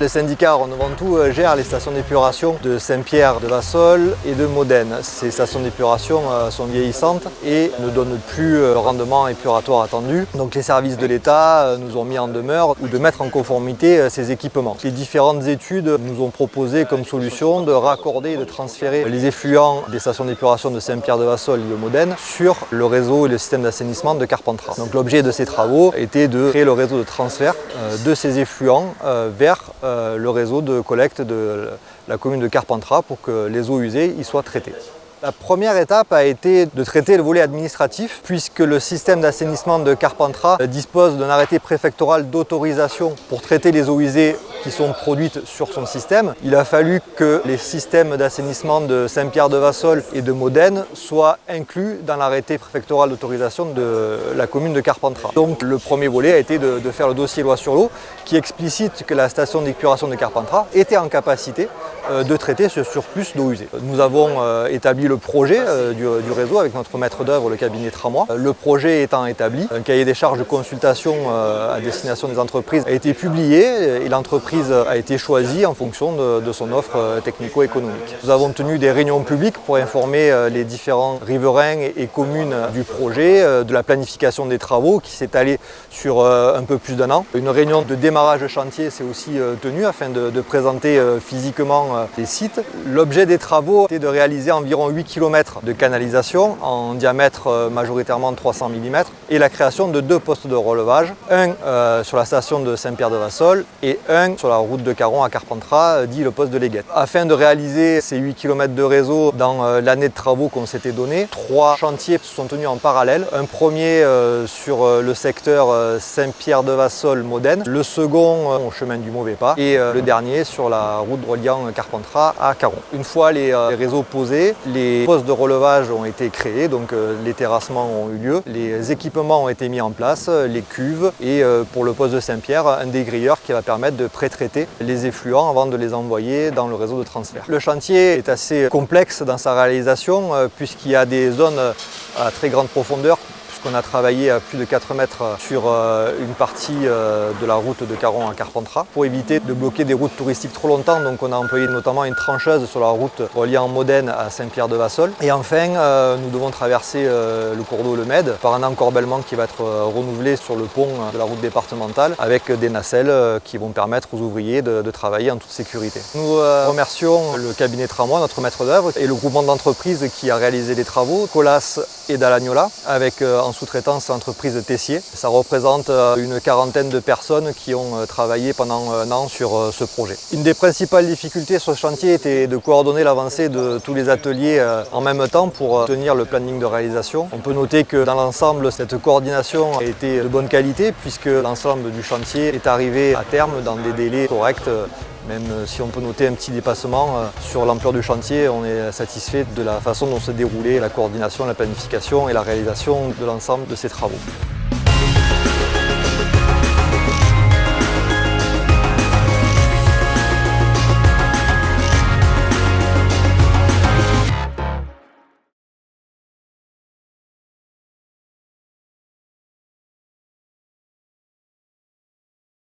Le syndicat Aron Ventoux gère les stations d'épuration de Saint-Pierre-de-Vassol et de Modène. Ces stations d'épuration sont vieillissantes et ne donnent plus le rendement épuratoire attendu. Donc les services de l'État nous ont mis en demeure de mettre en conformité ces équipements. Les différentes études nous ont proposé comme solution de raccorder et de transférer les effluents des stations d'épuration de Saint-Pierre-de-Vassol et de Modène sur le réseau et le système d'assainissement de Carpentras. Donc l'objet de ces travaux était de créer le réseau de transfert de ces effluents vers le réseau de collecte de la commune de Carpentras pour que les eaux usées y soient traitées. La première étape a été de traiter le volet administratif puisque le système d'assainissement de Carpentras dispose d'un arrêté préfectoral d'autorisation pour traiter les eaux usées qui sont produites sur son système. Il a fallu que les systèmes d'assainissement de Saint-Pierre-de-Vassol et de Modène soient inclus dans l'arrêté préfectoral d'autorisation de la commune de Carpentras. Donc le premier volet a été de faire le dossier loi sur l'eau qui explicite que la station d'épuration de Carpentras était en capacité de traiter ce surplus d'eau usée. Nous avons établi le projet du réseau avec notre maître d'œuvre, le cabinet Tramois. Le projet étant établi, un cahier des charges de consultation à destination des entreprises a été publié et l'entreprise a été choisie en fonction de son offre technico-économique. Nous avons tenu des réunions publiques pour informer les différents riverains et communes du projet, de la planification des travaux qui s'est allée sur un peu plus d'un an. Une réunion de démarrage de chantier s'est aussi tenue afin de présenter physiquement les sites. L'objet des travaux était de réaliser environ 8 km de canalisation en diamètre majoritairement 300 mm et la création de 2 postes de relevage, un sur la station de Saint-Pierre-de-Vassol et un sur la route de Caron à Carpentras, dit le poste de Léguette. Afin de réaliser ces 8 km de réseau dans l'année de travaux qu'on s'était donné, 3 chantiers se sont tenus en parallèle. Un premier sur le secteur Saint-Pierre-de-Vassol-Modène, le second au chemin du Mauvais Pas et le dernier sur la route reliant Carpentras à Caron. Une fois les réseaux posés, les postes de relevage ont été créés, donc les terrassements ont eu lieu, les équipements ont été mis en place, les cuves et pour le poste de Saint-Pierre, un dégrilleur qui va permettre de pré-traiter les effluents avant de les envoyer dans le réseau de transfert. Le chantier est assez complexe dans sa réalisation puisqu'il y a des zones à très grande profondeur. On a travaillé à plus de 4 mètres sur une partie de la route de Caron à Carpentras pour éviter de bloquer des routes touristiques trop longtemps. Donc on a employé notamment une trancheuse sur la route reliant Modène à Saint-Pierre-de-Vassol. Et enfin, nous devons traverser le cours d'eau le Med par un encorbellement qui va être renouvelé sur le pont de la route départementale avec des nacelles qui vont permettre aux ouvriers de travailler en toute sécurité. Nous remercions le cabinet Tramois, notre maître d'œuvre, et le groupement d'entreprises qui a réalisé les travaux, Colas et Dalagnola, avec en sous-traitance l'entreprise Tessier. Ça représente une quarantaine de personnes qui ont travaillé pendant un an sur ce projet. Une des principales difficultés sur ce chantier était de coordonner l'avancée de tous les ateliers en même temps pour tenir le planning de réalisation. On peut noter que dans l'ensemble, cette coordination a été de bonne qualité puisque l'ensemble du chantier est arrivé à terme dans des délais corrects. Même si on peut noter un petit dépassement sur l'ampleur du chantier, on est satisfait de la façon dont se déroulait la coordination, la planification et la réalisation de l'ensemble de ces travaux.